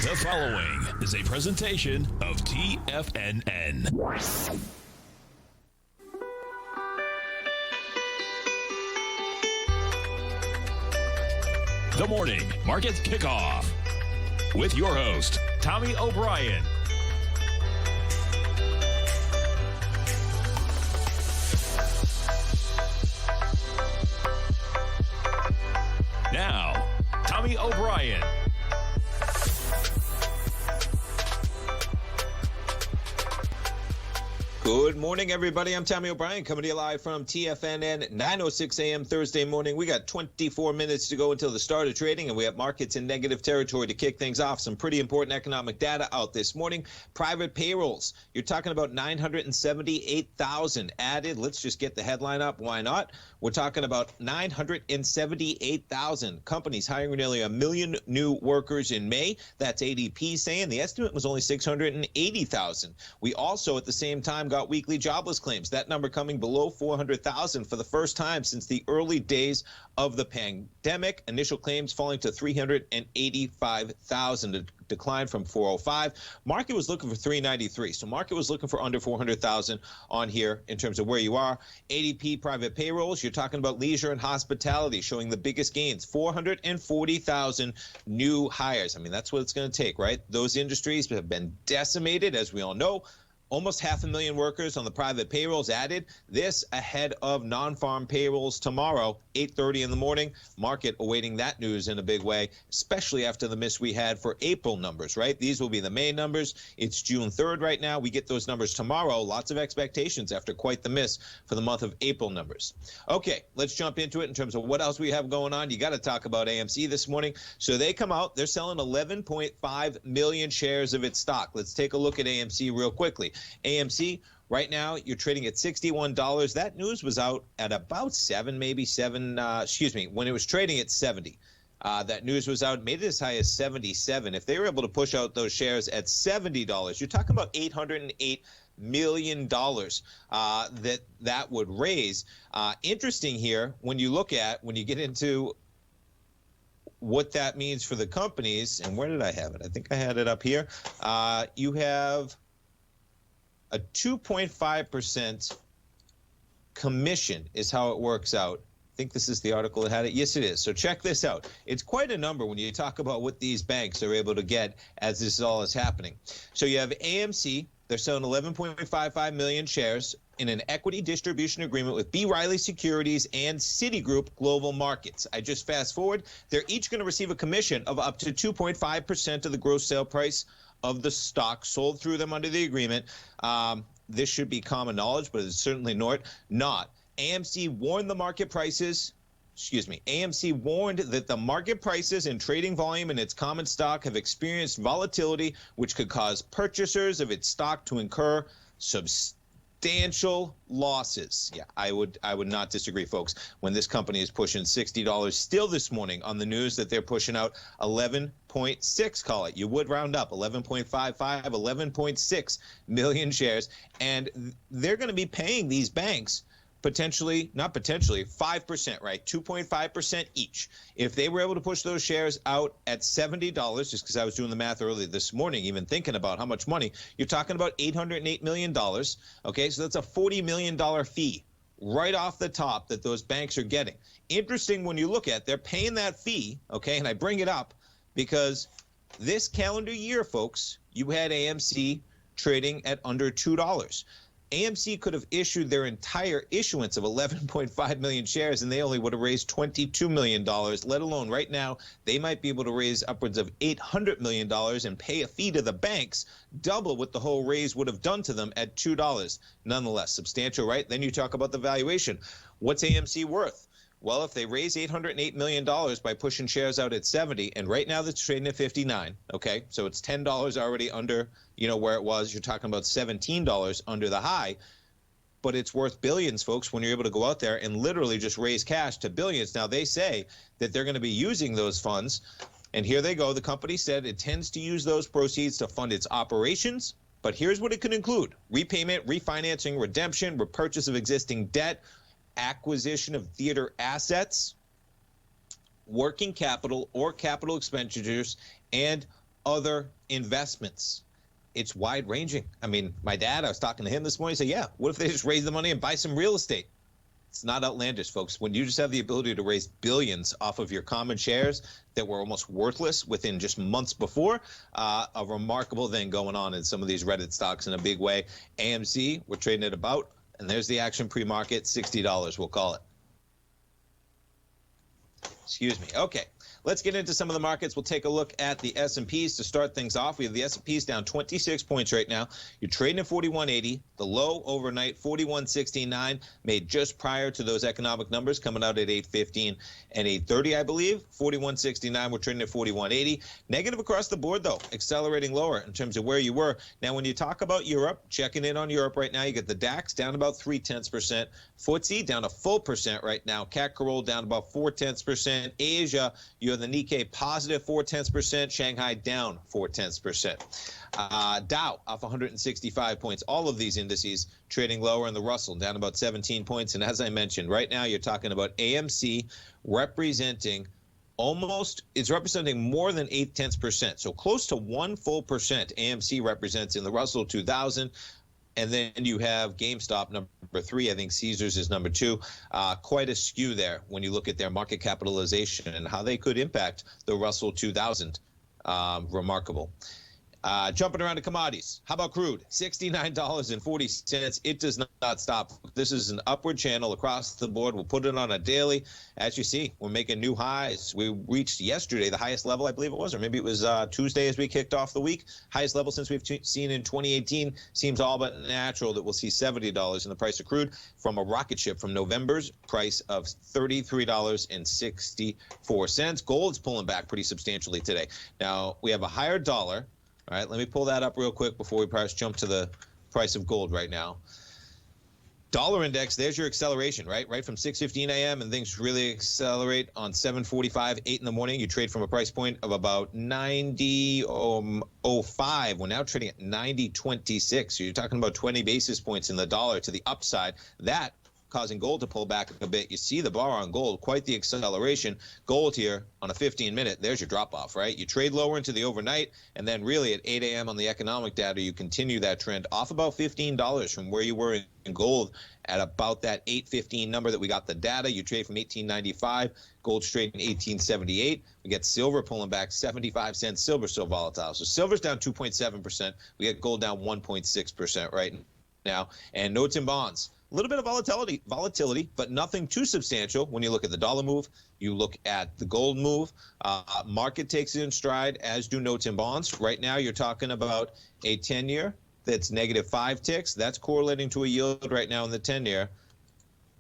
The following is a presentation of TFNN. The Morning Market Kickoff with your host, Tommy O'Brien. Now, Tommy O'Brien. Good morning, everybody. I'm Tommy O'Brien coming to you live from TFNN, 9:06 a.m. Thursday morning. We got 24 minutes to go until the start of trading, and we have markets in negative territory to kick things off. Some pretty important economic data out this morning. Private payrolls. You're talking about 978,000 added. Let's just get the headline up. Why not? We're talking about 978,000 companies hiring nearly 1 million new workers in May. That's ADP saying the estimate was only 680,000. We also, at the same time, got weekly jobless claims. That number coming below 400,000 for the first time since the early days of the pandemic. Initial claims falling to 385,000, a decline from 405. Market was looking for 393. So market was looking for under 400,000 on here in terms of where you are. ADP private payrolls, you're talking about leisure and hospitality showing the biggest gains. 440,000 new hires. I mean, that's what it's going to take, right? Those industries have been decimated, as we all know. Almost 500,000 workers on the private payrolls added. This ahead of non-farm payrolls tomorrow, 8:30 in the morning. Market awaiting that news in a big way, especially after the miss we had for April numbers, right? These will be the May numbers. It's June 3rd right now. We get those numbers tomorrow. Lots of expectations after quite the miss for the month of April numbers. Okay, let's jump into it in terms of what else we have going on. You got to talk about AMC this morning. So they come out. They're selling 11.5 million shares of its stock. Let's take a look at AMC real quickly. AMC, right now, you're trading at $61. That news was out at about when it was trading at 70. That news was out, made it as high as 77. If they were able to push out those shares at $70, you're talking about $808 million that would raise. Interesting here, when you get into what that means for the companies, and where did I have it? I think I had it up here. You have a 2.5% commission is how it works out. I think this is the article that had it. Yes, it is. So check this out. It's quite a number when you talk about what these banks are able to get as this all is happening. So you have AMC. They're selling 11.55 million shares in an equity distribution agreement with B. Riley Securities and Citigroup Global Markets. I just fast forward. They're each going to receive a commission of up to 2.5% of the gross sale price of the stock sold through them under the agreement. This should be common knowledge, but it's certainly not. AMC warned that the market prices and trading volume in its common stock have experienced volatility, which could cause purchasers of its stock to incur substantial losses. Yeah, I would not disagree, folks. When this company is pushing $60 still this morning on the news that they're pushing out 11.6, call it. You would round up 11.55, 11.6 million shares. And they're going to be paying these banks 5%, right? 2.5% each. If they were able to push those shares out at $70, just because I was doing the math earlier this morning, even thinking about how much money, you're talking about $808 million. Okay, so that's a $40 million fee right off the top that those banks are getting. Interesting when you look at, they're paying that fee, okay, and I bring it up because this calendar year, folks, you had AMC trading at under $2. AMC could have issued their entire issuance of 11.5 million shares, and they only would have raised $22 million, let alone right now, they might be able to raise upwards of $800 million and pay a fee to the banks, double what the whole raise would have done to them at $2. Nonetheless, substantial, right? Then you talk about the valuation. What's AMC worth? Well, if they raise $808 million by pushing shares out at 70, and right now that's trading at 59, okay, so it's $10 already under, where it was. You're talking about $17 under the high, but it's worth billions, folks, when you're able to go out there and literally just raise cash to billions. Now, they say that they're going to be using those funds, and here they go. The company said it tends to use those proceeds to fund its operations, but here's what it could include: repayment, refinancing, redemption, repurchase of existing debt, acquisition of theater assets, working capital or capital expenditures, and other investments. It's wide ranging. I mean, my dad, I was talking to him this morning, he said, yeah, what if they just raise the money and buy some real estate? It's not outlandish, folks. When you just have the ability to raise billions off of your common shares that were almost worthless within just months before, a remarkable thing going on in some of these Reddit stocks in a big way. AMC, we're trading at about, and there's the action pre-market, $60, we'll call it. Excuse me. Okay. Let's get into some of the markets. We'll take a look at the S&Ps to start things off. We have the S&Ps down 26 points right now. You're trading at 41.80. The low overnight, 41.69, made just prior to those economic numbers coming out at 8.15 and 8.30, I believe. 41.69, we're trading at 41.80. Negative across the board, though, accelerating lower in terms of where you were. Now, when you talk about Europe, checking in on Europe right now, you get the DAX down about 0.3%. FTSE down a full percent right now. CAC Carol down about 0.4%. Asia, you have the Nikkei positive 0.4%. Shanghai down 0.4%. Dow off 165 points. All of these indices trading lower, and the Russell down about 17 points. And as I mentioned, right now you're talking about AMC representing it's representing more than 0.8%. So close to 1 full percent AMC represents in the Russell 2000. And then you have GameStop number 3. I think Caesars is number 2. Quite a skew there when you look at their market capitalization and how they could impact the Russell 2000. Remarkable. Jumping around to commodities. How about crude? $69.40. It does not stop. This is an upward channel across the board. We'll put it on a daily. As you see, we're making new highs. We reached yesterday the highest level, I believe it was, or maybe it was Tuesday as we kicked off the week. Highest level since we've seen in 2018. Seems all but natural that we'll see $70 in the price of crude from a rocket ship from November's price of $33.64. Gold's pulling back pretty substantially today. Now, we have a higher dollar. All right, let me pull that up real quick before we perhaps jump to the price of gold right now. Dollar index, there's your acceleration, right? Right from 6:15 a.m. and things really accelerate on 7:45, 8 in the morning. You trade from a price point of about 90.05. We're now trading at 90.26. So you're talking about 20 basis points in the dollar to the upside. That causing gold to pull back a bit. You see the bar on gold, quite the acceleration. Gold here on a 15-minute, there's your drop-off, right? You trade lower into the overnight, and then really at 8 a.m. on the economic data, you continue that trend off about $15 from where you were in gold at about that 8.15 number that we got the data. You trade from 18.95. Gold's trading 18.78. We get silver pulling back 75 cents. Silver's still volatile. So silver's down 2.7%. We get gold down 1.6% right now. And notes and bonds. A little bit of volatility, but nothing too substantial. When you look at the dollar move, you look at the gold move. Market takes it in stride, as do notes and bonds. Right now, you're talking about a 10-year that's negative 5 ticks. That's correlating to a yield right now in the 10-year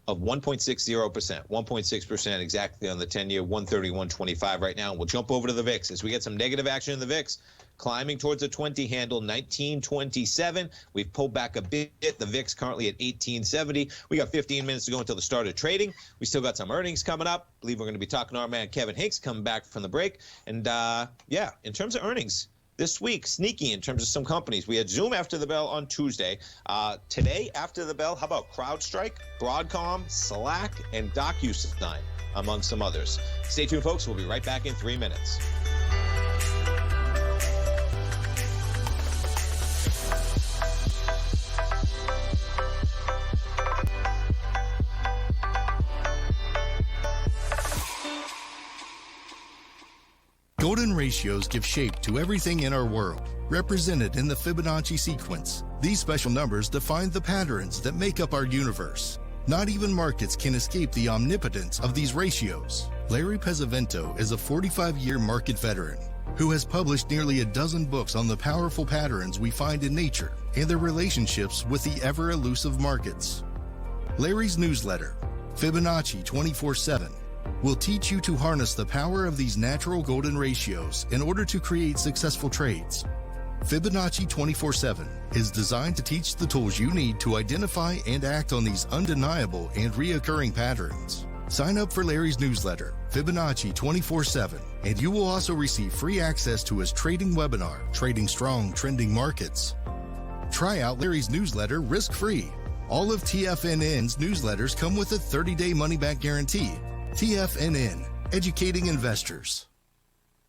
of 1.60%, 1.6% exactly on the 10-year, 131.25 right now. And we'll jump over to the VIX as we get some negative action in the VIX. Climbing towards a 20 handle, 1927. We've pulled back a bit. The VIX currently at 1870. We got 15 minutes to go until the start of trading. We still got some earnings coming up. I believe we're going to be talking to our man Kevin Hinks coming back from the break. And yeah, in terms of earnings, this week, sneaky in terms of some companies. We had Zoom after the bell on Tuesday. Today, after the bell, how about CrowdStrike, Broadcom, Slack, and DocuSign, among some others. Stay tuned, folks. We'll be right back in 3 minutes. Golden ratios give shape to everything in our world, represented in the Fibonacci sequence. These special numbers define the patterns that make up our universe. Not even markets can escape the omnipotence of these ratios. Larry Pesavento is a 45-year market veteran who has published nearly a dozen books on the powerful patterns we find in nature and their relationships with the ever-elusive markets. Larry's newsletter, Fibonacci 24/7, will teach you to harness the power of these natural golden ratios in order to create successful trades. Fibonacci 24/7 is designed to teach the tools you need to identify and act on these undeniable and reoccurring patterns. Sign up for Larry's newsletter, Fibonacci 24/7, and you will also receive free access to his trading webinar, Trading Strong Trending Markets. Try out Larry's newsletter risk-free. All of TFNN's newsletters come with a 30-day money-back guarantee. TFNN, educating investors.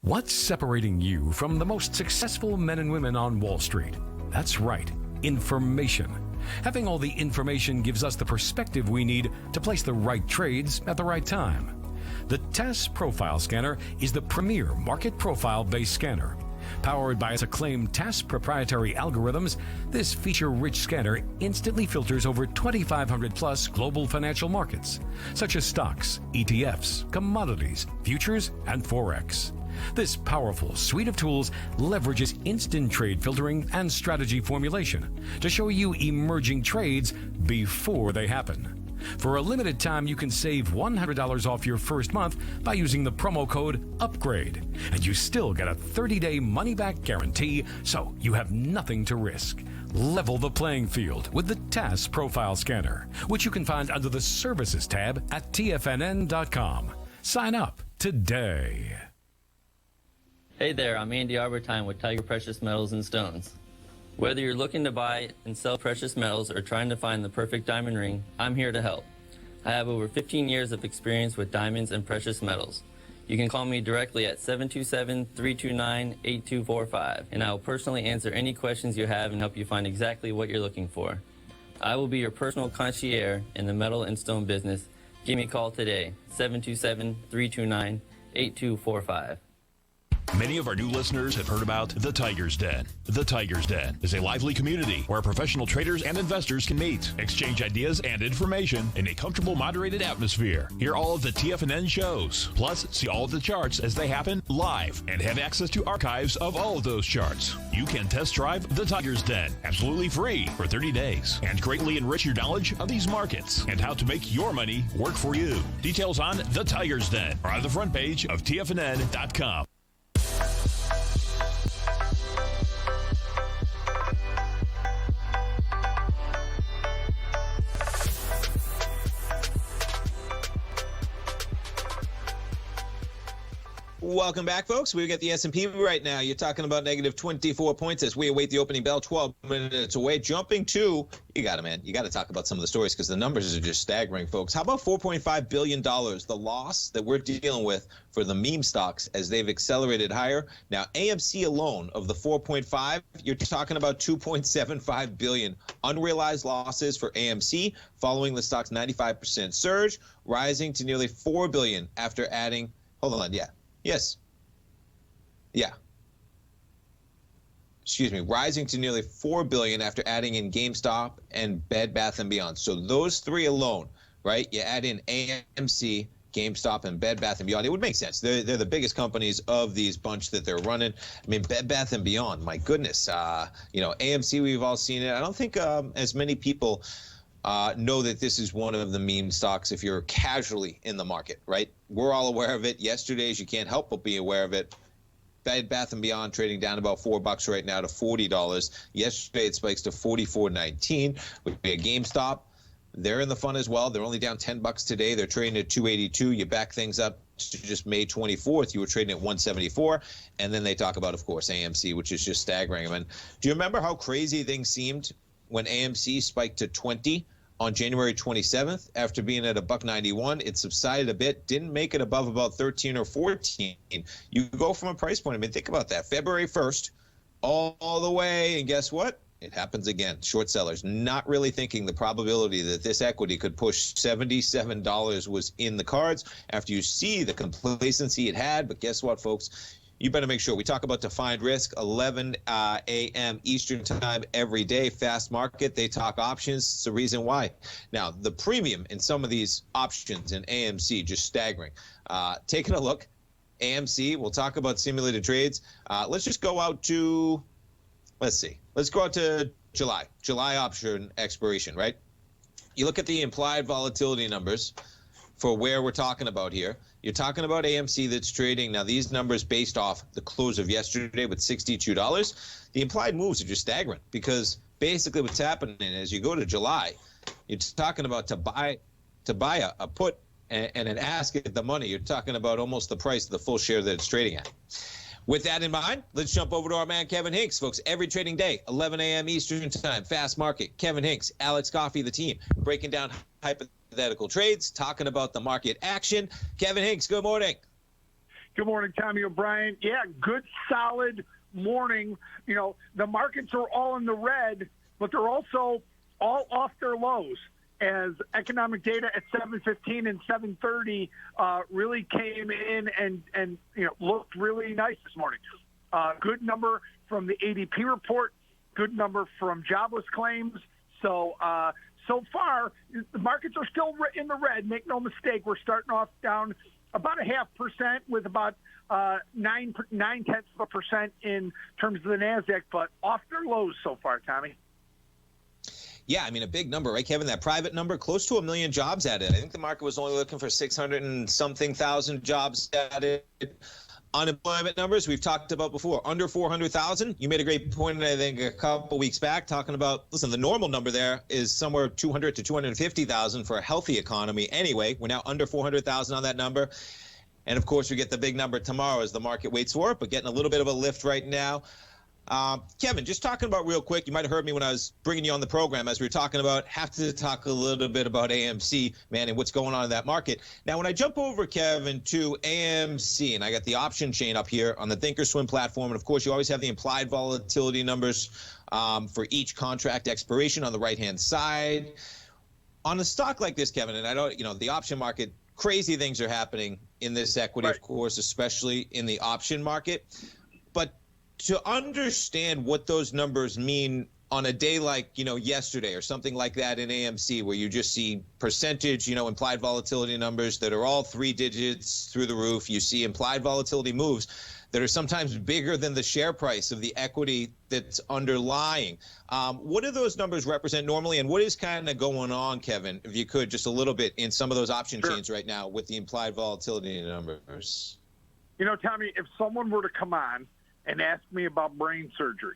What's separating you from the most successful men and women on Wall Street? That's right, information. Having all the information gives us the perspective we need to place the right trades at the right time. The TAS Profile Scanner is the premier market profile-based scanner. Powered by its acclaimed TAS proprietary algorithms, this feature-rich scanner instantly filters over 2,500 plus global financial markets, such as stocks, ETFs, commodities, futures, and Forex. This powerful suite of tools leverages instant trade filtering and strategy formulation to show you emerging trades before they happen. For a limited time, you can save $100 off your first month by using the promo code UPGRADE. And you still get a 30-day money-back guarantee, so you have nothing to risk. Level the playing field with the TAS Profile Scanner, which you can find under the Services tab at TFNN.com. Sign up today. Hey there, I'm Andy Arbertine with Tiger Precious Metals and Stones. Whether you're looking to buy and sell precious metals or trying to find the perfect diamond ring, I'm here to help. I have over 15 years of experience with diamonds and precious metals. You can call me directly at 727-329-8245, and I will personally answer any questions you have and help you find exactly what you're looking for. I will be your personal concierge in the metal and stone business. Give me a call today, 727-329-8245. Many of our new listeners have heard about The Tiger's Den. The Tiger's Den is a lively community where professional traders and investors can meet, exchange ideas and information in a comfortable, moderated atmosphere. Hear all of the TFNN shows, plus see all of the charts as they happen live and have access to archives of all of those charts. You can test drive The Tiger's Den absolutely free for 30 days and greatly enrich your knowledge of these markets and how to make your money work for you. Details on The Tiger's Den are on the front page of TFNN.com. Welcome back, folks. We got the S&P right now. You're talking about negative 24 points as we await the opening bell, 12 minutes away. Jumping to, you got it, man. You got to talk about some of the stories because the numbers are just staggering, folks. How about $4.5 billion, the loss that we're dealing with for the meme stocks as they've accelerated higher? Now, AMC alone of the 4.5, you're talking about 2.75 billion unrealized losses for AMC following the stock's 95% surge, rising to nearly 4 billion after adding, hold on, yeah. Yes. Yeah. Excuse me. Rising to nearly $4 billion after adding in GameStop and Bed Bath & Beyond. So those three alone, right? You add in AMC, GameStop, and Bed Bath & Beyond. It would make sense. They're the biggest companies of these bunch that they're running. I mean, Bed Bath & Beyond, my goodness. AMC, we've all seen it. I don't think as many people know that this is one of the meme stocks if you're casually in the market, right? We're all aware of it. Yesterday's, you can't help but be aware of it. Bed Bath & Beyond trading down about $4 right now to $40. Yesterday, it spikes to $44.19. We had GameStop. They're in the fun as well. They're only down $10 today. They're trading at $282. You back things up to just May 24th. You were trading at $174. And then they talk about, of course, AMC, which is just staggering. I mean, do you remember how crazy things seemed when AMC spiked to 20 on January 27th after being at $1.91? It subsided a bit, didn't make it above about 13 or 14. You go from a price point, I mean, think about that. February 1st, all the way, and guess what? It happens again. Short sellers not really thinking the probability that this equity could push $77 was in the cards after you see the complacency it had. But guess what, folks? You better make sure. We talk about defined risk, 11 a.m. Eastern time every day, fast market. They talk options. It's the reason why. Now, the premium in some of these options in AMC, just staggering. Taking a look, AMC, we'll talk about simulated trades. Let's just go out to, let's see. Let's go out to July option expiration, right? You look at the implied volatility numbers for where we're talking about here. You're talking about AMC that's trading. Now, these numbers based off the close of yesterday with $62. The implied moves are just staggering because basically what's happening is you go to July, you're talking about to buy a put and an ask at the money. You're talking about almost the price of the full share that it's trading at. With that in mind, let's jump over to our man, Kevin Hinks. Folks, every trading day, 11 a.m. Eastern time, fast market. Kevin Hinks, Alex Coffey, the team, breaking down hypothetical trades, talking about the market action. Kevin Hinks, good morning. Good morning, Tommy O'Brien. Yeah, good, solid morning. You know, the markets are all in the red, but they're also all off their lows as economic data at 7:15 and 7:30 really came in and looked really nice this morning. Good number from the ADP report, good number from jobless claims. So far, the markets are still in the red. Make no mistake, we're starting off down about 0.5% with about 0.9% in terms of the NASDAQ, but off their lows so far, Tommy. Yeah, I mean, a big number, right, Kevin? That private number, close to 1 million jobs added. I think the market was only looking for 600 and something thousand jobs added. Unemployment numbers we've talked about before, under 400,000. You made a great point, I think, a couple weeks back, talking about, listen, the normal number there is somewhere 200 to 250,000 for a healthy economy. Anyway, we're now under 400,000 on that number. And, of course, we get the big number tomorrow as the market waits for it, but getting a little bit of a lift right now. Kevin, just talking about real quick, you might have heard me when I was bringing you on the program as we were talking about, have to talk a little bit about AMC, man, and what's going on in that market. Now, when I jump over, Kevin, to AMC, and I got the option chain up here on the Thinkorswim platform, and of course, you always have the implied volatility numbers for each contract expiration on the right-hand side. On a stock like this, Kevin, and I don't, the option market, crazy things are happening in this equity, right, of course, especially in the option market. But to understand what those numbers mean on a day like, yesterday or something like that in AMC, where you just see percentage, implied volatility numbers that are all 3 digits through the roof. You see implied volatility moves that are sometimes bigger than the share price of the equity that's underlying. What do those numbers represent normally, and what is kind of going on, Kevin, if you could, just a little bit in some of those option chains right now with the implied volatility numbers? Tommy, if someone were to come on and ask me about brain surgery,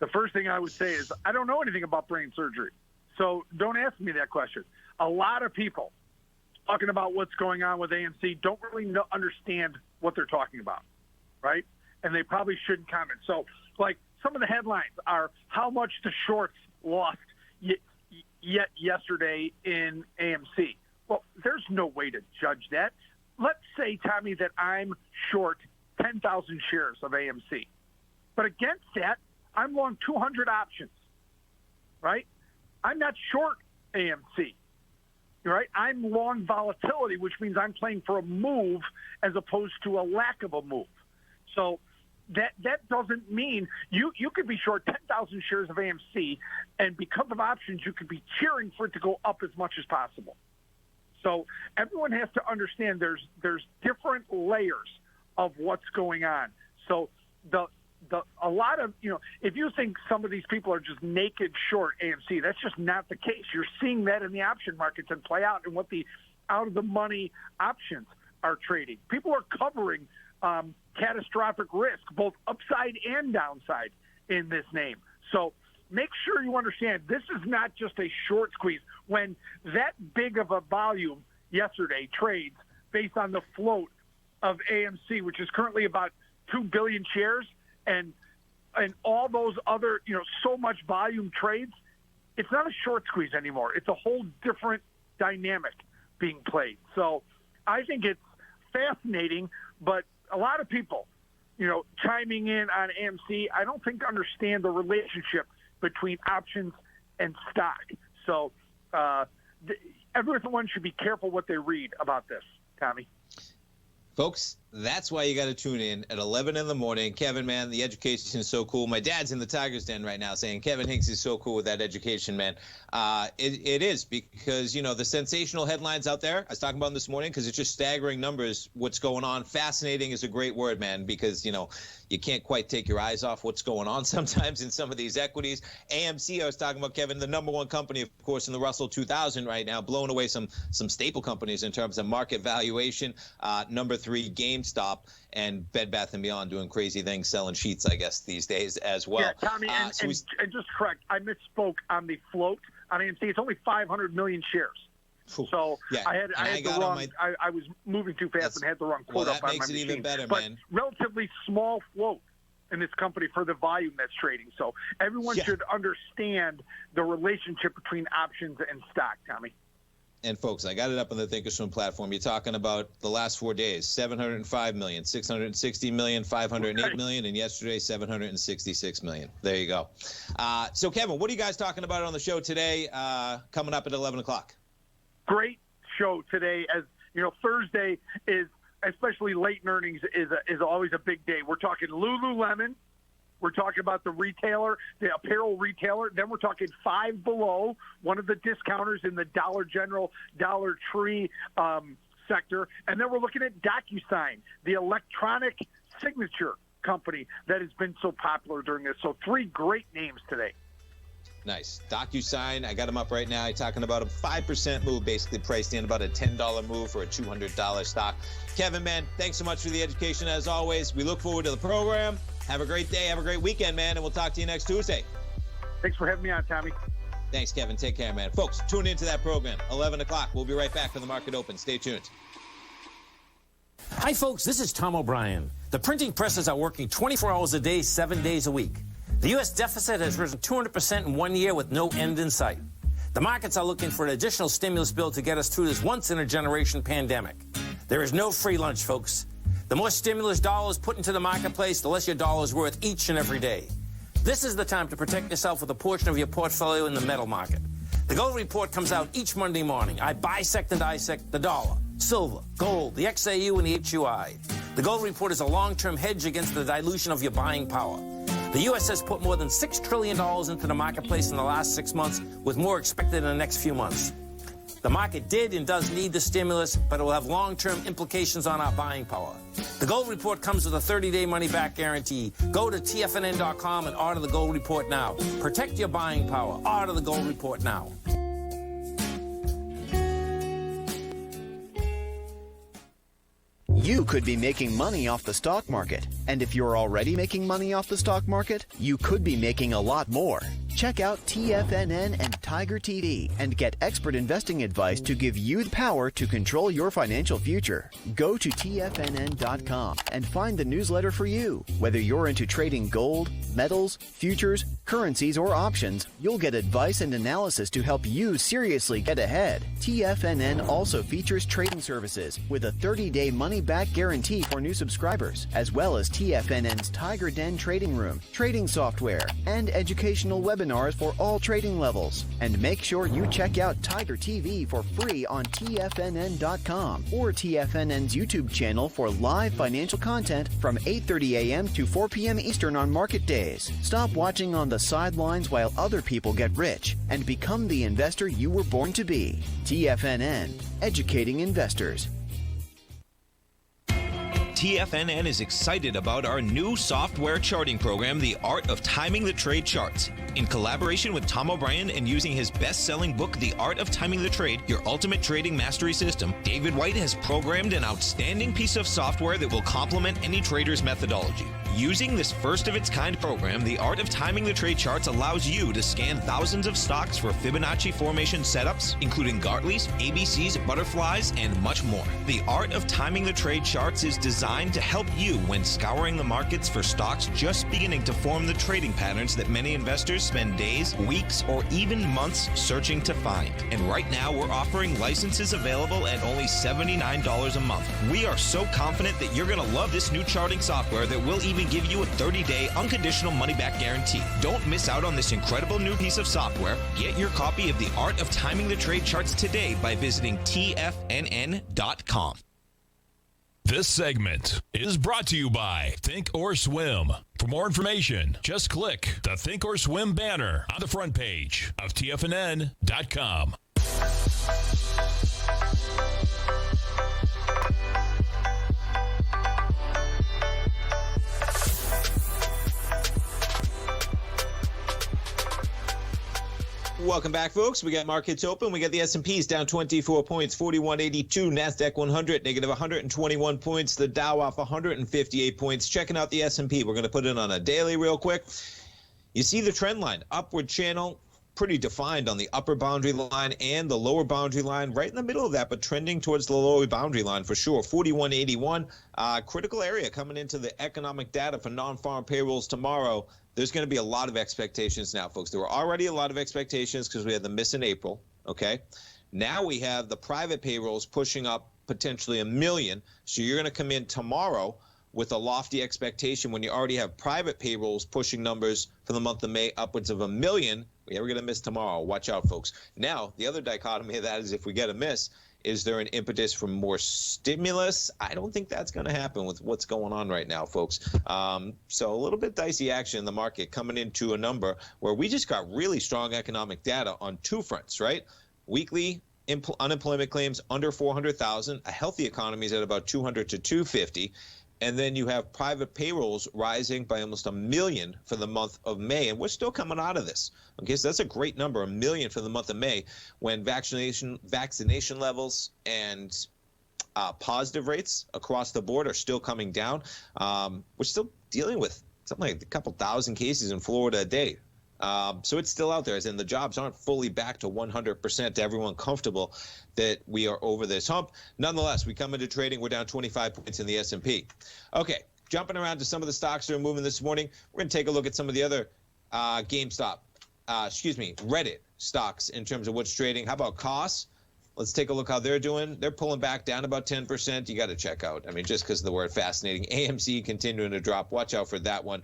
the first thing I would say is, I don't know anything about brain surgery, so don't ask me that question. A lot of people talking about what's going on with AMC don't really understand what they're talking about, right? And they probably shouldn't comment. So, like, some of the headlines are how much the shorts lost yet yesterday in AMC. Well, there's no way to judge that. Let's say, Tommy, that I'm short 10,000 shares of AMC. But against that, I'm long 200 options, right? I'm not short AMC, right? I'm long volatility, which means I'm playing for a move as opposed to a lack of a move. So that doesn't mean you could be short 10,000 shares of AMC, and because of options, you could be cheering for it to go up as much as possible. So everyone has to understand there's different layers of what's going on. So a lot of, if you think some of these people are just naked short AMC, that's just not the case. You're seeing that in the option markets and play out in what the out of the money options are trading. People are covering catastrophic risk, both upside and downside in this name. So make sure you understand this is not just a short squeeze. When that big of a volume yesterday trades based on the float of AMC, which is currently about 2 billion shares, and all those other, so much volume trades, it's not a short squeeze anymore. It's a whole different dynamic being played. So I think it's fascinating, but a lot of people, chiming in on AMC, I don't think understand the relationship between options and stock. So everyone should be careful what they read about this, Tommy. Folks, that's why you got to tune in at 11 in the morning. Kevin, man, the education is so cool. My dad's in the Tigers Den right now saying Kevin Hinks is so cool with that education, man. It is because, the sensational headlines out there, I was talking about them this morning because it's just staggering numbers, what's going on. Fascinating is a great word, man, because, you can't quite take your eyes off what's going on sometimes in some of these equities. AMC, I was talking about, Kevin, the number one company, of course, in the Russell 2000 right now, blowing away some staple companies in terms of market valuation. Number 3, GameStop, and Bed Bath & Beyond doing crazy things, selling sheets, I guess, these days as well. Yeah, Tommy, and just correct, I misspoke on the float on AMC. It's only 500 million shares. So yeah, I was moving too fast and had the wrong quote up on my machine. That makes it even better, man. Relatively small float in this company for the volume that's trading. So everyone should understand the relationship between options and stock, Tommy. And folks, I got it up on the Thinkorswim platform. You're talking about the last 4 days: 705 million, 660 million, 508 million, and yesterday 766 million. There you go. So, Kevin, what are you guys talking about on the show today? Coming up at 11 o'clock. Great show today. As you know, Thursday is, especially late in earnings, is always a big day. We're talking Lululemon. We're talking about the retailer, the apparel retailer. Then we're talking Five Below, one of the discounters in the Dollar General, Dollar Tree sector. And then we're looking at DocuSign, the electronic signature company that has been so popular during this. So 3 great names today. Nice. DocuSign, I got them up right now. You're talking about a 5% move, basically priced in about a $10 move for a $200 stock. Kevin, man, thanks so much for the education as always. We look forward to the program. Have a great day. Have a great weekend, man, and we'll talk to you next Tuesday. Thanks for having me on, Tommy. Thanks, Kevin. Take care, man. Folks, tune into that program, 11 o'clock. We'll be right back for the Market Open. Stay tuned. Hi, folks. This is Tom O'Brien. The printing presses are working 24 hours a day, 7 days a week. The U.S. deficit has risen 200% in 1 year with no end in sight. The markets are looking for an additional stimulus bill to get us through this once-in-a-generation pandemic. There is no free lunch, folks. The more stimulus dollars put into the marketplace, the less your dollar is worth each and every day. This is the time to protect yourself with a portion of your portfolio in the metal market. The Gold Report comes out each Monday morning. I bisect and dissect the dollar, silver, gold, the XAU, and the HUI. The Gold Report is a long-term hedge against the dilution of your buying power. The U.S. has put more than $6 trillion into the marketplace in the last 6 months, with more expected in the next few months. The market did and does need the stimulus, but it will have long-term implications on our buying power. The Gold Report comes with a 30-day money-back guarantee. Go to TFNN.com and order the Gold Report now. Protect your buying power. Order the Gold Report now. You could be making money off the stock market. And if you're already making money off the stock market, you could be making a lot more. Check out TFNN and Tiger TV and get expert investing advice to give you the power to control your financial future. Go to TFNN.com and find the newsletter for you. Whether you're into trading gold, metals, futures, currencies, or options, you'll get advice and analysis to help you seriously get ahead. TFNN also features trading services with a 30-day money-back guarantee for new subscribers, as well as TFNN's Tiger Den trading room, trading software, and educational webinars for all trading levels. And make sure you check out Tiger TV for free on TFNN.com or TFNN's YouTube channel for live financial content from 8:30 a.m. to 4 p.m. Eastern on market days. Stop watching on the sidelines while other people get rich and become the investor you were born to be. TFNN, educating investors. TFNN is excited about our new software charting program, The Art of Timing the Trade Charts. In collaboration with Tom O'Brien and using his best-selling book, The Art of Timing the Trade, Your Ultimate Trading Mastery System, David White has programmed an outstanding piece of software that will complement any trader's methodology. Using this first-of-its-kind program, The Art of Timing the Trade Charts allows you to scan thousands of stocks for Fibonacci formation setups, including Gartley's, ABC's, butterflies, and much more. The Art of Timing the Trade Charts is designed to help you when scouring the markets for stocks just beginning to form the trading patterns that many investors spend days, weeks, or even months searching to find. And right now, we're offering licenses available at only $79 a month. We are so confident that you're going to love this new charting software that will even give you a 30-day unconditional money-back guarantee. Don't miss out on this incredible new piece of software. Get your copy of The Art of Timing the Trade Charts today by visiting TFNN.com. This segment is brought to you by Think or Swim. For more information, just click the Think or Swim banner on the front page of TFNN.com. Welcome back, folks. We got markets open. We got the S&Ps down 24 points, 4182. NASDAQ 100, negative 121 points. The Dow off 158 points. Checking out the S&P. We're going to put it on a daily real quick. You see the trend line, upward channel, pretty defined on the upper boundary line and the lower boundary line, right in the middle of that, but trending towards the lower boundary line for sure. 4181, critical area coming into the economic data for non-farm payrolls tomorrow. There's going to be a lot of expectations now, folks. There were already a lot of expectations because we had the miss in April, okay? Now we have the private payrolls pushing up potentially 1 million. So you're going to come in tomorrow with a lofty expectation when you already have private payrolls pushing numbers for the month of May upwards of 1 million. We're going to miss tomorrow. Watch out, folks. Now, the other dichotomy of that is if we get a miss, is there an impetus for more stimulus? I don't think that's going to happen with what's going on right now, folks. So a little bit dicey action in the market coming into a number where we just got really strong economic data on two fronts, right? Weekly unemployment claims under 400,000. A healthy economy is at about 200 to 250. And then you have private payrolls rising by almost 1 million for the month of May. And we're still coming out of this. Okay, so that's a great number, 1 million for the month of May, when vaccination levels and positive rates across the board are still coming down. We're still dealing with something like a couple thousand cases in Florida a day. So it's still out there, as in the jobs aren't fully back to 100% to everyone comfortable that we are over this hump. Nonetheless, we come into trading, we're down 25 points in the S&P. Okay, jumping around to some of the stocks that are moving this morning, we're going to take a look at some of the other Reddit stocks in terms of what's trading. How about costs? Let's take a look how they're doing. They're pulling back down about 10%. You got to check out. I mean, just because of the word fascinating. AMC continuing to drop. Watch out for that one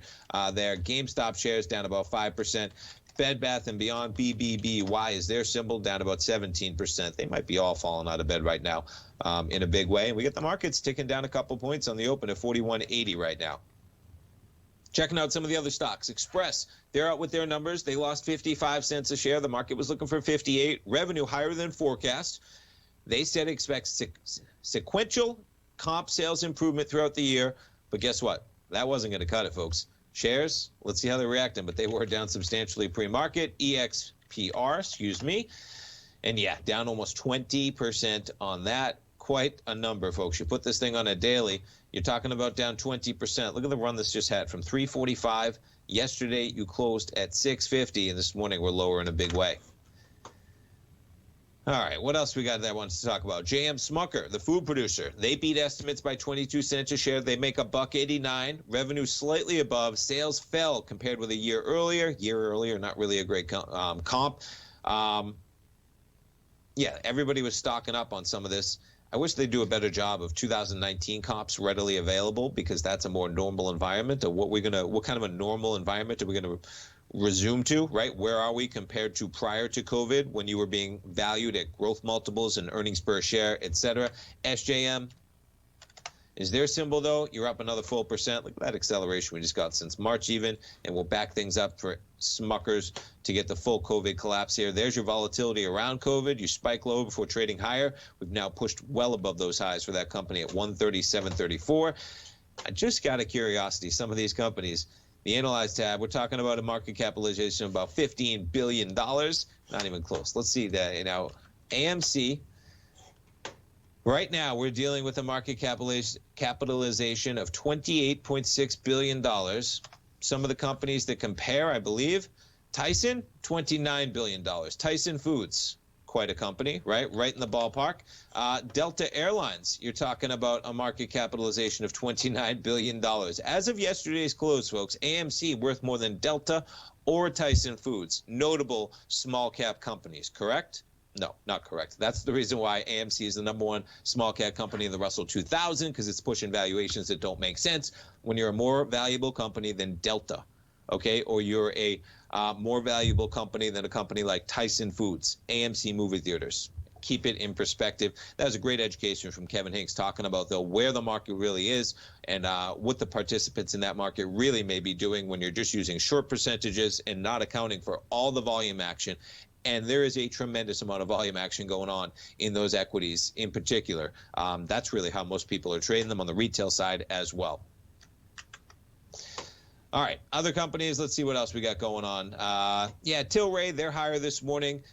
there. GameStop shares down about 5%. Bed Bath & Beyond, BBBY is their symbol, down about 17%. They might be all falling out of bed right now in a big way. And we get the markets ticking down a couple points on the open at 41.80 right now. Checking out some of the other stocks. Express, they're out with their numbers. They lost 55 cents a share. The market was looking for 58. Revenue higher than forecast. They said expect sequential comp sales improvement throughout the year. But guess what? That wasn't going to cut it, folks. Shares, let's see how they're reacting. But they were down substantially pre-market. EXPR, And yeah, down almost 20% on that. Quite a number, folks. You put this thing on a daily, you're talking about down 20%. Look at the run this just had from 345. Yesterday, you closed at 650, and this morning we're lower in a big way. All right, what else we got that wants to talk about? JM Smucker, the food producer. They beat estimates by 22 cents a share. They make $1.89. Revenue slightly above. Sales fell compared with a year earlier. Not really a great comp. Yeah, everybody was stocking up on some of this. I wish they'd do a better job of 2019 comps readily available, because that's a more normal environment of what kind of a normal environment are we going to resume to, right? Where are we compared to prior to COVID, when you were being valued at growth multiples and earnings per share, et cetera? SJM is their symbol, though. You're up another full percent. Look at that acceleration we just got since March even, and we'll back things up for Smuckers to get the full COVID collapse here. There's your volatility around COVID. You spike low before trading higher. We've now pushed well above those highs for that company at 137.34. I just got a curiosity. Some of these companies, the Analyze tab, we're talking about a market capitalization of about $15 billion. Not even close. Let's see that. AMC. Right now, we're dealing with a market capitalization of $28.6 billion. Some of the companies that compare, I believe, Tyson, $29 billion. Tyson Foods, quite a company, right? Right in the ballpark. Delta Airlines, you're talking about a market capitalization of $29 billion. As of yesterday's close, folks, AMC worth more than Delta or Tyson Foods. Notable small cap companies, correct? No, not correct. That's the reason why AMC is the #1 small cap company in the Russell 2000, because it's pushing valuations that don't make sense when you're a more valuable company than Delta, okay? Or you're a more valuable company than a company like Tyson Foods, AMC movie theaters. Keep it in perspective. That was a great education from Kevin Hinks, talking about, though, where the market really is and what the participants in that market really may be doing when you're just using short percentages and not accounting for all the volume action. And there is a tremendous amount of volume action going on in those equities in particular. That's really how most people are trading them on the retail side as well. All right, other companies, let's see what else we got going on. Tilray, they're higher this morning.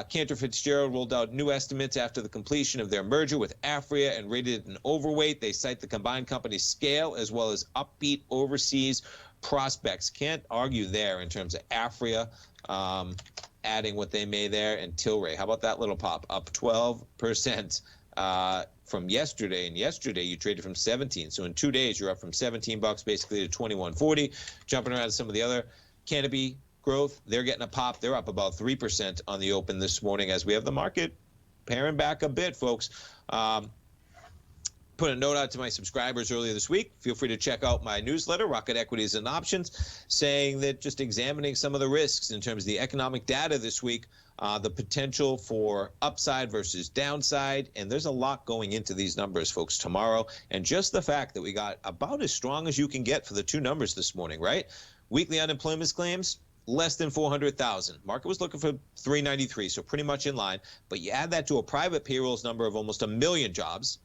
Cantor Fitzgerald rolled out new estimates after the completion of their merger with Afria and rated it an overweight. They cite the combined company's scale as well as upbeat overseas prospects. Can't argue there in terms of Afria adding what they may there, and Tilray. How about that little pop? Up 12% from yesterday, and yesterday you traded from 17. So in 2 days, you're up from $17 basically to $21.40. Jumping around to some of the other Canopy Growth, they're getting a pop. They're up about 3% on the open this morning as we have the market paring back a bit, folks. Put a note out to my subscribers earlier this week. Feel free to check out my newsletter, Rocket Equities and Options, saying that just examining some of the risks in terms of the economic data this week, the potential for upside versus downside. And there's a lot going into these numbers, folks, tomorrow. And just the fact that we got about as strong as you can get for the two numbers this morning, right? Weekly unemployment claims, less than 400,000. Market was looking for 393, so pretty much in line. But you add that to a private payrolls number of almost 1 million jobs.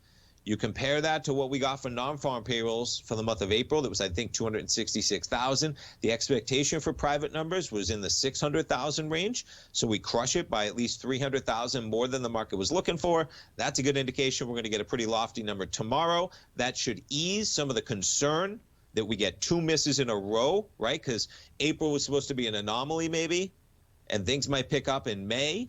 You compare that to what we got for non-farm payrolls for the month of April. That was, I think, 266,000. The expectation for private numbers was in the 600,000 range. So we crush it by at least 300,000 more than the market was looking for. That's a good indication we're going to get a pretty lofty number tomorrow. That should ease some of the concern that we get two misses in a row, right? Because April was supposed to be an anomaly maybe, and things might pick up in May.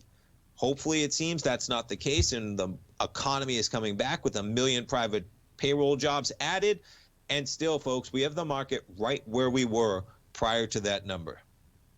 Hopefully, it seems that's not the case, and the economy is coming back with 1 million private payroll jobs added. And still, folks, we have the market right where we were prior to that number.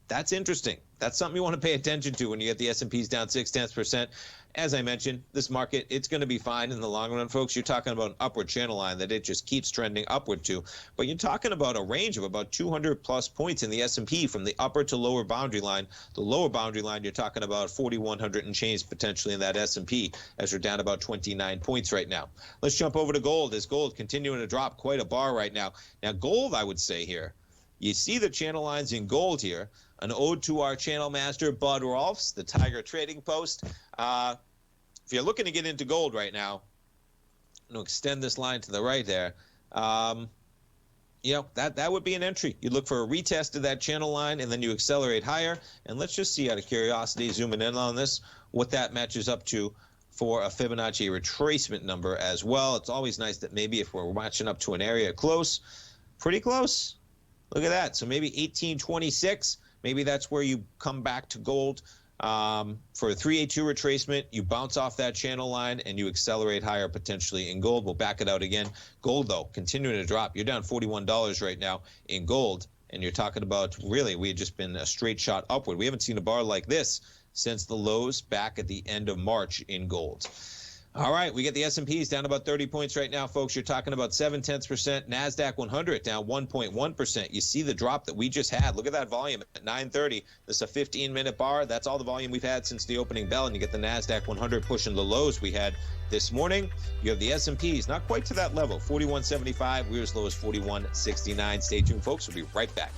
That's interesting. That's something you want to pay attention to when you get the S&Ps down 0.6%. As I mentioned, this market, it's going to be fine in the long run, folks. You're talking about an upward channel line that it just keeps trending upward to. But you're talking about a range of about 200-plus points in the S&P from the upper to lower boundary line. The lower boundary line, you're talking about 4,100 and change potentially in that S&P, as we're down about 29 points right now. Let's jump over to gold, as gold continuing to drop quite a bar right now. Now, gold, I would say here, you see the channel lines in gold here. An ode to our channel master, Bud Rolfs, the Tiger Trading Post. If you're looking to get into gold right now, I'm going to extend this line to the right there. You know, that would be an entry. You look for a retest of that channel line, and then you accelerate higher. And let's just see, out of curiosity, zooming in on this, what that matches up to for a Fibonacci retracement number as well. It's always nice that maybe if we're matching up to an area close, pretty close. Look at that. So maybe 1826. Maybe that's where you come back to gold for a 382 retracement. You bounce off that channel line and you accelerate higher potentially in gold. We'll back it out again. Gold, though, continuing to drop. You're down $41 right now in gold, and you're talking about, really, we had just been a straight shot upward. We haven't seen a bar like this since the lows back at the end of March in gold. All right, we get the S&Ps down about 30 points right now, folks. You're talking about 0.7%. NASDAQ 100 down 1.1%. You see the drop that we just had. Look at that volume at 9:30. This is a 15-minute bar. That's all the volume we've had since the opening bell, and you get the NASDAQ 100 pushing the lows we had this morning. You have the S&Ps, not quite to that level, 41.75. We're as low as 41.69. Stay tuned, folks. We'll be right back.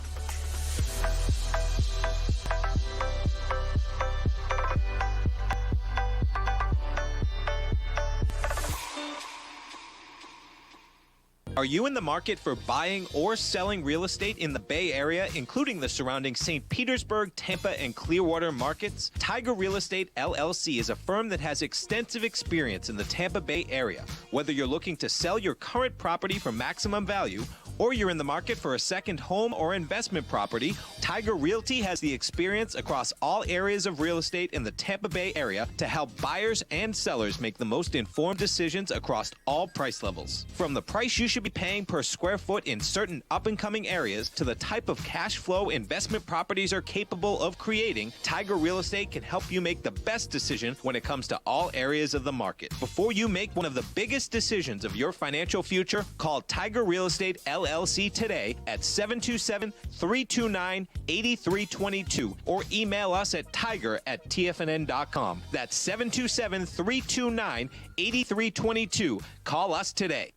Are you in the market for buying or selling real estate in the Bay Area, including the surrounding St. Petersburg, Tampa, and Clearwater markets? Tiger Real Estate LLC is a firm that has extensive experience in the Tampa Bay area. Whether you're looking to sell your current property for maximum value, or you're in the market for a second home or investment property, Tiger Realty has the experience across all areas of real estate in the Tampa Bay area to help buyers and sellers make the most informed decisions across all price levels. From the price you should be paying per square foot in certain up-and-coming areas to the type of cash flow investment properties are capable of creating, Tiger Real Estate can help you make the best decision when it comes to all areas of the market. Before you make one of the biggest decisions of your financial future, call Tiger Real Estate LLC today at 727-329-8322 or email us at tiger@tfnn.com. That's 727-329-8322. Call us today.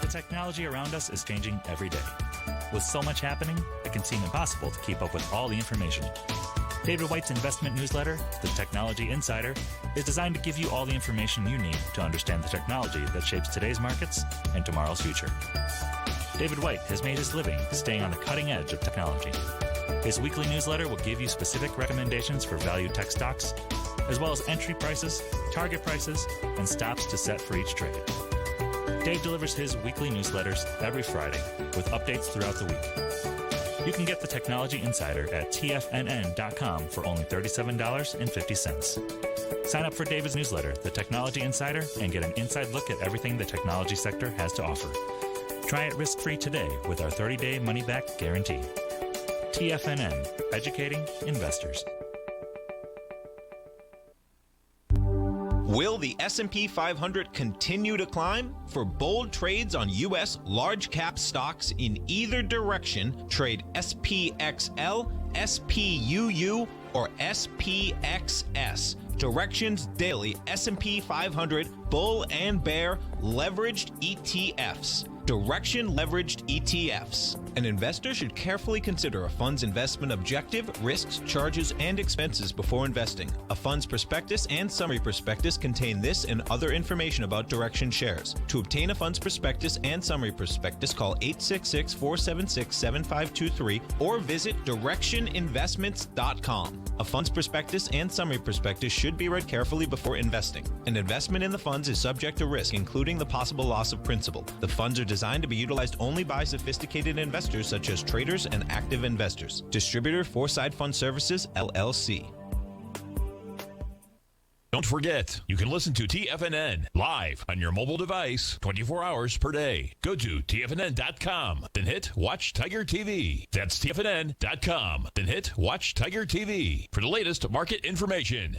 The technology around us is changing every day. With so much happening, it can seem impossible to keep up with all the information. David White's investment newsletter, The Technology Insider, is designed to give you all the information you need to understand the technology that shapes today's markets and tomorrow's future. David White has made his living staying on the cutting edge of technology. His weekly newsletter will give you specific recommendations for value tech stocks, as well as entry prices, target prices, and stops to set for each trade. Dave delivers his weekly newsletters every Friday with updates throughout the week. You can get the Technology Insider at TFNN.com for only $37.50. Sign up for David's newsletter, The Technology Insider, and get an inside look at everything the technology sector has to offer. Try it risk-free today with our 30-day money-back guarantee. TFNN, educating investors. Will the S&P 500 continue to climb? For bold trades on U.S. large cap stocks in either direction, trade SPXL, SPUU, or SPXS. Directions Daily S&P 500 Bull and Bear Leveraged ETFs. Direction Leveraged ETFs. An investor should carefully consider a fund's investment objective, risks, charges, and expenses before investing. A fund's prospectus and summary prospectus contain this and other information about Direction shares. To obtain a fund's prospectus and summary prospectus, call 866-476-7523 or visit directioninvestments.com. A fund's prospectus and summary prospectus should be read carefully before investing. An investment in the funds is subject to risk, including the possible loss of principal. The funds are designed to be utilized only by sophisticated investors such as traders and active investors. Distributor Foreside Fund Services, LLC. Don't forget, you can listen to TFNN live on your mobile device 24 hours per day. Go to TFNN.com, then hit Watch Tiger TV. That's TFNN.com, then hit Watch Tiger TV for the latest market information.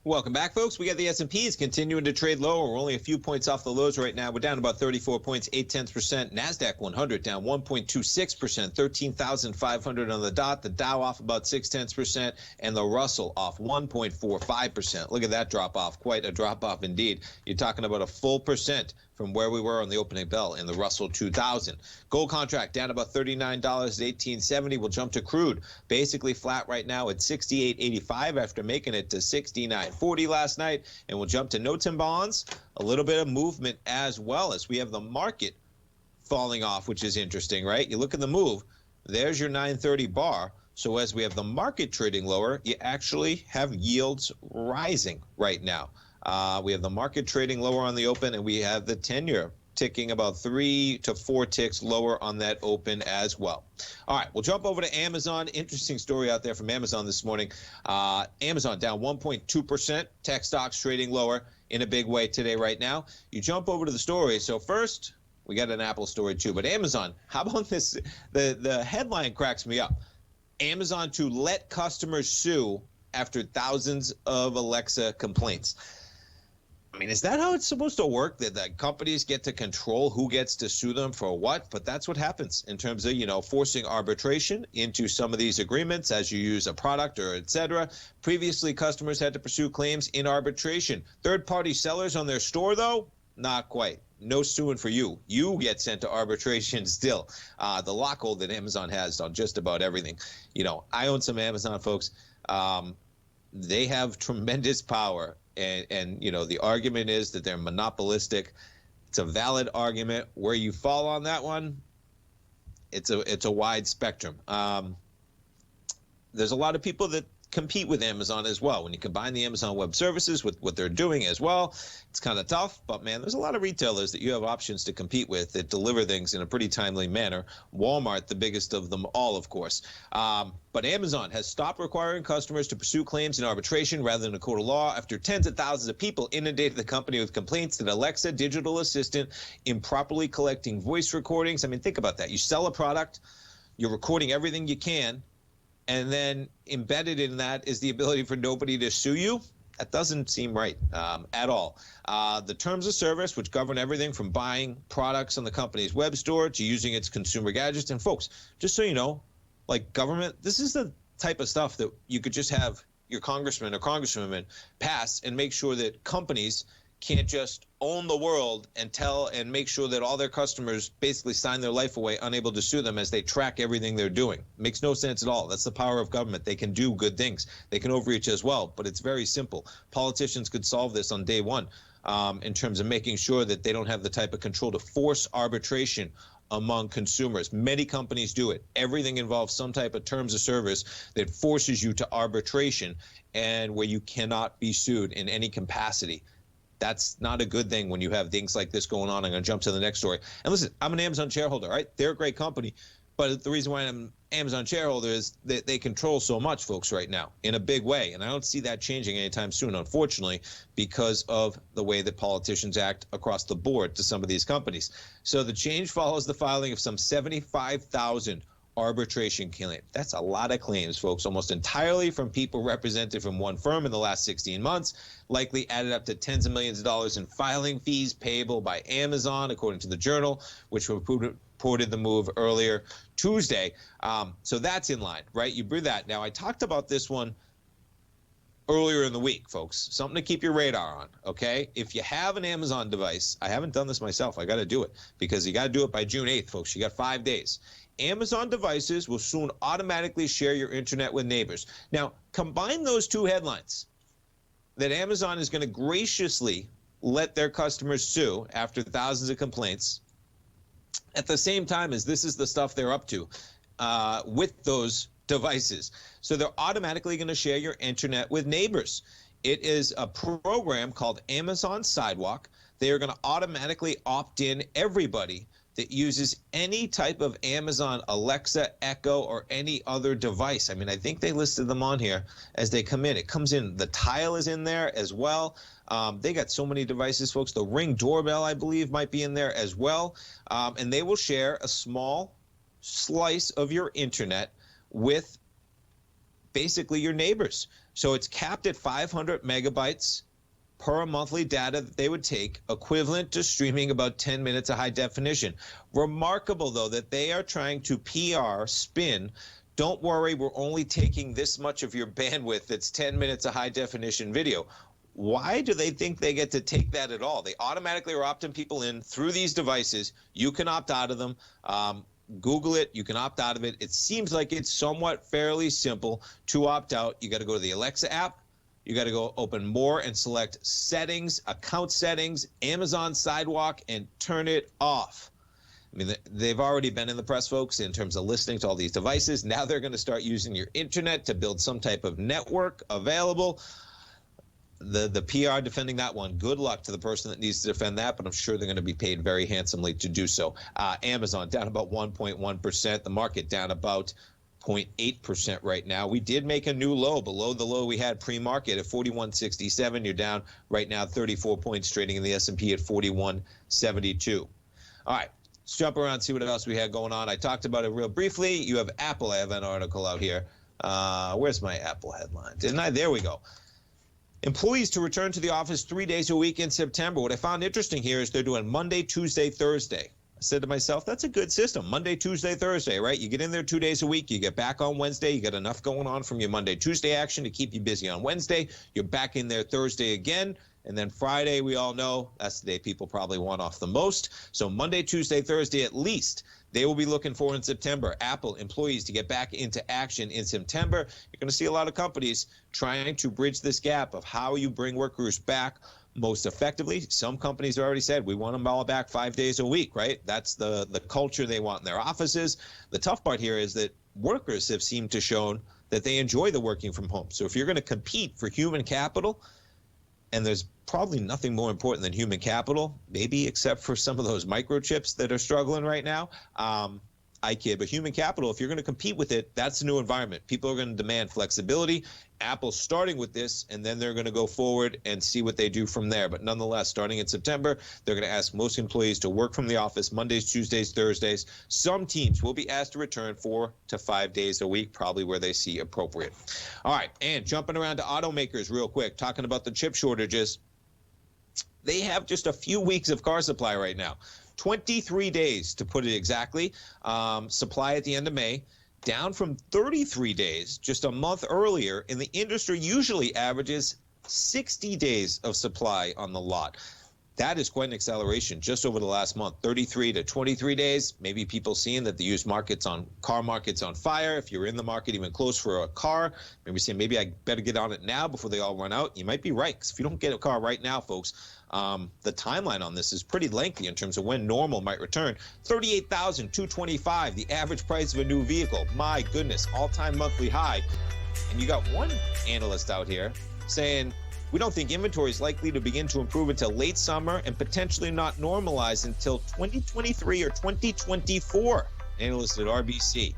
Welcome back, folks. We got the S&Ps continuing to trade lower. We're only a few points off the lows right now. We're down about 34 points, 0.8%. NASDAQ 100 down 1.26%, 13,500 on the dot. The Dow off about 0.6%, and the Russell off 1.45%. Look at that drop off. Quite a drop off indeed. You're talking about a full percent from where we were on the opening bell in the Russell 2000. Gold contract down about $39 at 1870. We'll jump to crude. Basically flat right now at 68.85 after making it to 69.40 last night. And we'll jump to notes and bonds. A little bit of movement as well as we have the market falling off, which is interesting, right? You look at the move. There's your 930 bar. So as we have the market trading lower, you actually have yields rising right now. We have the market trading lower on the open, and we have the 10-year ticking about 3 to 4 ticks lower on that open as well. All right, we'll jump over to Amazon. Interesting story out there from Amazon this morning. Amazon down 1.2%. Tech stocks trading lower in a big way today right now. You jump over to the story. So first, we got an Apple story too. But Amazon, how about this? The headline cracks me up. Amazon to let customers sue after thousands of Alexa complaints. I mean, is that how it's supposed to work, that companies get to control who gets to sue them for what? But that's what happens in terms of, forcing arbitration into some of these agreements as you use a product or et cetera. Previously, customers had to pursue claims in arbitration. Third-party sellers on their store, though, not quite. No suing for you. You get sent to arbitration still. The lockhold that Amazon has on just about everything. I own some Amazon folks. They have tremendous power. And the argument is that they're monopolistic. It's a valid argument. Where you fall on that one, it's a wide spectrum. There's a lot of people that compete with Amazon as well. When you combine the Amazon Web Services with what they're doing as well, it's kind of tough. But, man, there's a lot of retailers that you have options to compete with that deliver things in a pretty timely manner. Walmart, the biggest of them all, of course. But Amazon has stopped requiring customers to pursue claims in arbitration rather than a court of law after tens of thousands of people inundated the company with complaints that Alexa digital assistant improperly collecting voice recordings. I mean, think about that. You sell a product, you're recording everything you can, and then embedded in that is the ability for nobody to sue you. That doesn't seem right at all. The terms of service, which govern everything from buying products on the company's web store to using its consumer gadgets. And folks, just so you know, like government, this is the type of stuff that you could just have your congressman or congresswoman pass and make sure that companies can't just own the world and make sure that all their customers basically sign their life away unable to sue them as they track everything they're doing. Makes no sense at all. That's the power of government. They can do good things. They can overreach as well, but it's very simple. Politicians could solve this on day one in terms of making sure that they don't have the type of control to force arbitration among consumers. Many companies do it. Everything involves some type of terms of service that forces you to arbitration and where you cannot be sued in any capacity. That's not a good thing when you have things like this going on. I'm going to jump to the next story. And listen, I'm an Amazon shareholder, right? They're a great company. But the reason why I'm Amazon shareholder is that they control so much, folks, right now in a big way. And I don't see that changing anytime soon, unfortunately, because of the way that politicians act across the board to some of these companies. So the change follows the filing of some 75,000 arbitration claims. That's a lot of claims, folks, almost entirely from people represented from one firm in the last 16 months, likely added up to tens of millions of dollars in filing fees payable by Amazon, according to the Journal, which reported the move earlier Tuesday. So that's in line, right? You bring that. Now, I talked about this one earlier in the week, folks. Something to keep your radar on, okay? If you have an Amazon device, I haven't done this myself. I got to do it because you got to do it by June 8th, folks. You got 5 days. Amazon devices will soon automatically share your internet with neighbors. Now, combine those two headlines, that Amazon is going to graciously let their customers sue after thousands of complaints, at the same time as this is the stuff they're up to with those devices. So they're automatically going to share your internet with neighbors. It is a program called Amazon Sidewalk. They are going to automatically opt in everybody that uses any type of Amazon Alexa, Echo, or any other device. I mean, I think they listed them on here as they come in. It comes in. The Tile is in there as well. They got so many devices, folks. The Ring doorbell, I believe, might be in there as well. And they will share a small slice of your internet with basically your neighbors. So it's capped at 500 megabytes per monthly data that they would take, equivalent to streaming about 10 minutes of high definition. Remarkable, though, that they are trying to PR spin. Don't worry, we're only taking this much of your bandwidth that's 10 minutes of high definition video. Why do they think they get to take that at all? They automatically are opting people in through these devices. You can opt out of them. Google it. You can opt out of it. It seems like it's somewhat fairly simple to opt out. You got to go to the Alexa app. You got to go open more and select settings, account settings, Amazon Sidewalk, and turn it off. I mean, they've already been in the press, folks, in terms of listening to all these devices. Now they're going to start using your internet to build some type of network available. The PR defending that one, good luck to the person that needs to defend that, but I'm sure they're going to be paid very handsomely to do so. Amazon down about 1.1%. The market down about 0.8% right now. We did make a new low below the low we had pre-market at 41.67. You're down right now 34 points, trading in the S&P at 41.72. All right, let's jump around and see what else we had going on. I talked about it real briefly. You have Apple. I have an article out here. Where's my Apple headline? Didn't I? There we go. Employees to return to the office 3 days a week in September. What I found interesting here is they're doing Monday, Tuesday, Thursday. I said to myself, that's a good system. Monday, Tuesday, Thursday, right? You get in there 2 days a week. You get back on Wednesday. You got enough going on from your Monday, Tuesday action to keep you busy on Wednesday. You're back in there Thursday again. And then Friday, we all know, that's the day people probably want off the most. So Monday, Tuesday, Thursday at least, they will be looking for in September. Apple employees to get back into action in September. You're going to see a lot of companies trying to bridge this gap of how you bring workers back most effectively. Some companies already said, we want them all back 5 days a week, right? That's the culture they want in their offices. The tough part here is that workers have seemed to shown that they enjoy the working from home. So if you're going to compete for human capital, and there's probably nothing more important than human capital, maybe except for some of those microchips that are struggling right now. I kid, but human capital, if you're going to compete with it, that's the new environment. People are going to demand flexibility. Apple's starting with this, and then they're going to go forward and see what they do from there. But nonetheless, starting in September, they're going to ask most employees to work from the office Mondays, Tuesdays, Thursdays. Some teams will be asked to return 4 to 5 days a week, probably where they see appropriate. All right, and jumping around to automakers real quick, talking about the chip shortages. They have just a few weeks of car supply right now. 23 days, to put it exactly, supply at the end of May, down from 33 days just a month earlier, and the industry usually averages 60 days of supply on the lot. That is quite an acceleration just over the last month, 33 to 23 days. Maybe people seeing that the used car market's on fire. If you're in the market even close for a car, maybe saying, maybe I better get on it now before they all run out. You might be right, because if you don't get a car right now, folks, the timeline on this is pretty lengthy in terms of when normal might return. $38,225, the average price of a new vehicle. My goodness, all-time monthly high. And you got one analyst out here saying, we don't think inventory is likely to begin to improve until late summer and potentially not normalize until 2023 or 2024. analyst at RBC.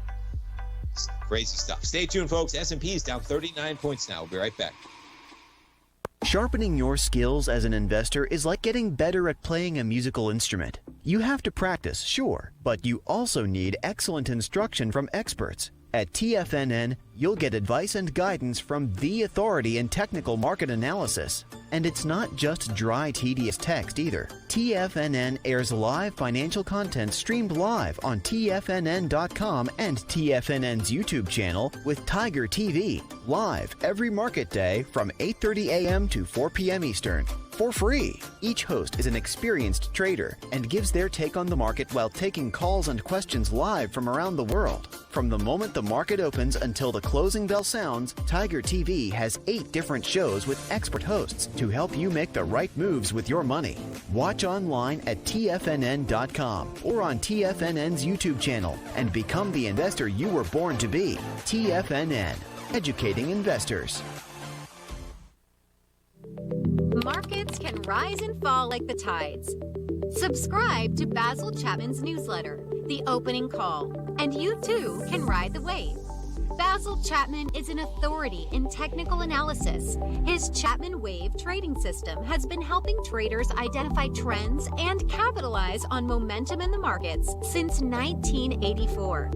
It's crazy stuff. Stay tuned, folks. S&P is down 39 points now. We'll be right back. Sharpening your skills as an investor is like getting better at playing a musical instrument. You have to practice, sure, but you also need excellent instruction from experts. At TFNN, you'll get advice and guidance from the authority in technical market analysis. And it's not just dry, tedious text either. TFNN airs live financial content streamed live on TFNN.com and TFNN's YouTube channel with Tiger TV, live every market day from 8:30 a.m. to 4 p.m. Eastern. For free. Each host is an experienced trader and gives their take on the market while taking calls and questions live from around the world. From the moment the market opens until the closing bell sounds, Tiger TV has 8 different shows with expert hosts to help you make the right moves with your money. Watch online at TFNN.com or on TFNN's YouTube channel and become the investor you were born to be. TFNN, educating investors. Markets can rise and fall like the tides. Subscribe to Basil Chapman's newsletter, The Opening Call, and you too can ride the wave. Basil Chapman is an authority in technical analysis. His Chapman Wave trading system has been helping traders identify trends and capitalize on momentum in the markets since 1984.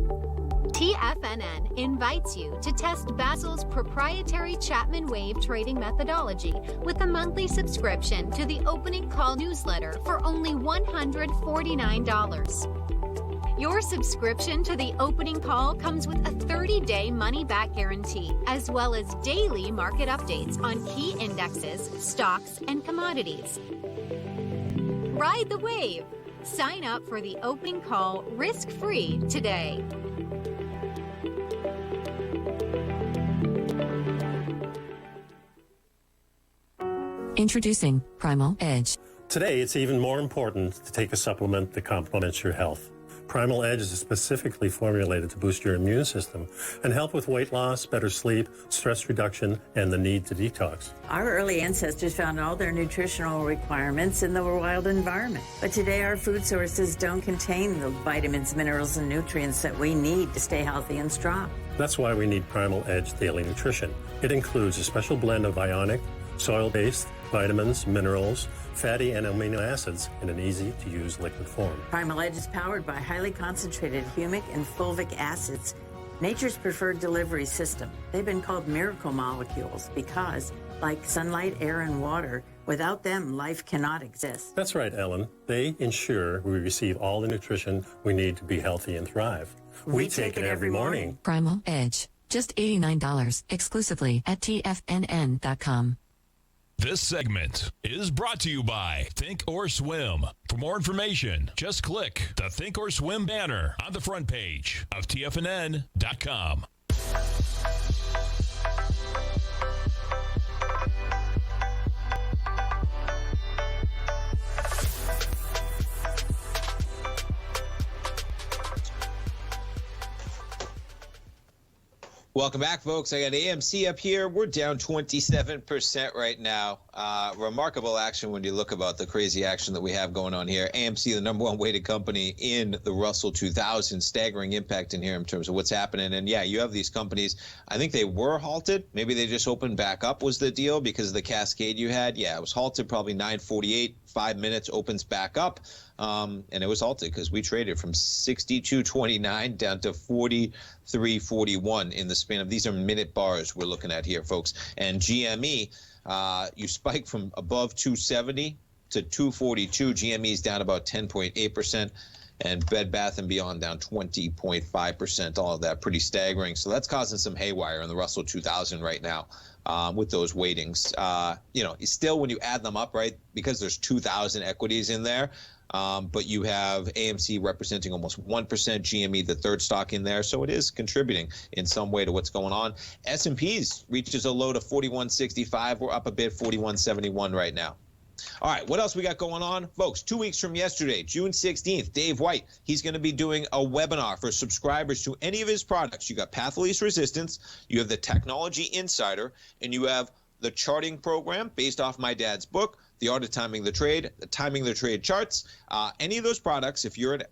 TFNN invites you to test Basil's proprietary Chapman Wave trading methodology with a monthly subscription to the Opening Call newsletter for only $149. Your subscription to the Opening Call comes with a 30-day money-back guarantee, as well as daily market updates on key indexes, stocks, and commodities. Ride the wave. Sign up for the Opening Call risk-free today. Introducing Primal Edge. Today, it's even more important to take a supplement that complements your health. Primal Edge is specifically formulated to boost your immune system and help with weight loss, better sleep, stress reduction, and the need to detox. Our early ancestors found all their nutritional requirements in the wild environment. But today, our food sources don't contain the vitamins, minerals, and nutrients that we need to stay healthy and strong. That's why we need Primal Edge Daily Nutrition. It includes a special blend of ionic, soil-based vitamins, minerals, fatty and amino acids in an easy-to-use liquid form. Primal Edge is powered by highly concentrated humic and fulvic acids, nature's preferred delivery system. They've been called miracle molecules because, like sunlight, air, and water, without them, life cannot exist. That's right, Ellen. They ensure we receive all the nutrition we need to be healthy and thrive. We take it every morning. Primal Edge. Just $89 exclusively at TFNN.com. This segment is brought to you by Think or Swim. For more information, just click the Think or Swim banner on the front page of TFNN.com. Welcome back, folks. I got AMC up here. We're down 27% right now. Remarkable action when you look about the crazy action that we have going on here. AMC, the number one weighted company in the Russell 2000, staggering impact in here in terms of what's happening. And yeah, you have these companies. I think they were halted. Maybe they just opened back up was the deal because of the cascade you had. Yeah, it was halted probably 9:48, 5 minutes, opens back up. And it was halted because we traded from 62.29 down to 43.41 in the span of, these are minute bars we're looking at here, folks. And GME, you spike from above 270 to 242. GME is down about 10.8%. And Bed Bath & Beyond down 20.5%. All of that pretty staggering. So that's causing some haywire in the Russell 2000 right now. With those weightings, still when you add them up, right, because there's 2,000 equities in there, but you have AMC representing almost 1%, GME the third stock in there, so it is contributing in some way to what's going on. S&P's reaches a low to 41.65. We're up a bit, 41.71 right now. All right, what else we got going on? Folks, 2 weeks from yesterday, June 16th, Dave White, he's going to be doing a webinar for subscribers to any of his products. You got Path of Least Resistance, you have the Technology Insider, and you have the charting program based off my dad's book, the Art of Timing the Trade, the Timing the Trade charts. Any of those products, if you're an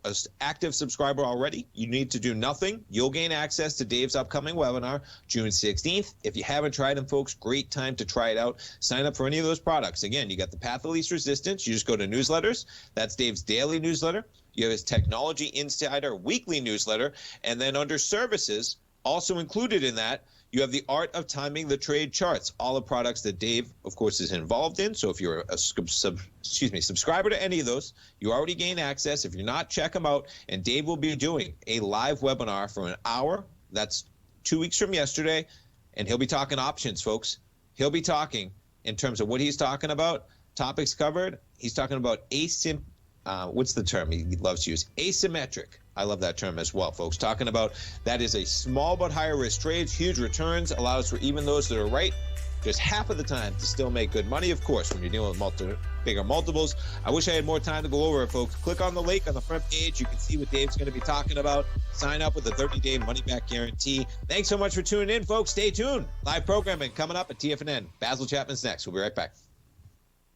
active subscriber already, you need to do nothing. You'll gain access to Dave's upcoming webinar, June 16th. If you haven't tried them, folks, great time to try it out. Sign up for any of those products. Again, you got the Path of Least Resistance. You just go to newsletters. That's Dave's daily newsletter. You have his Technology Insider weekly newsletter. And then under services, also included in that, you have the Art of Timing the Trade charts, all the products that Dave, of course, is involved in. So if you're a subscriber to any of those, you already gain access. If you're not, check them out. And Dave will be doing a live webinar for an hour. That's 2 weeks from yesterday. And he'll be talking options, folks. He'll be talking in terms of what he's talking about, topics covered. He's talking about what's the term he loves to use? Asymmetric. I love that term as well, folks. Talking about that is a small but higher risk trades, huge returns, allows for even those that are right just half of the time to still make good money, of course, when you're dealing with bigger multiples. I wish I had more time to go over it, folks. Click on the link on the front page. You can see what Dave's going to be talking about. Sign up with a 30-day money-back guarantee. Thanks so much for tuning in, folks. Stay tuned. Live programming coming up at TFNN. Basil Chapman's next. We'll be right back.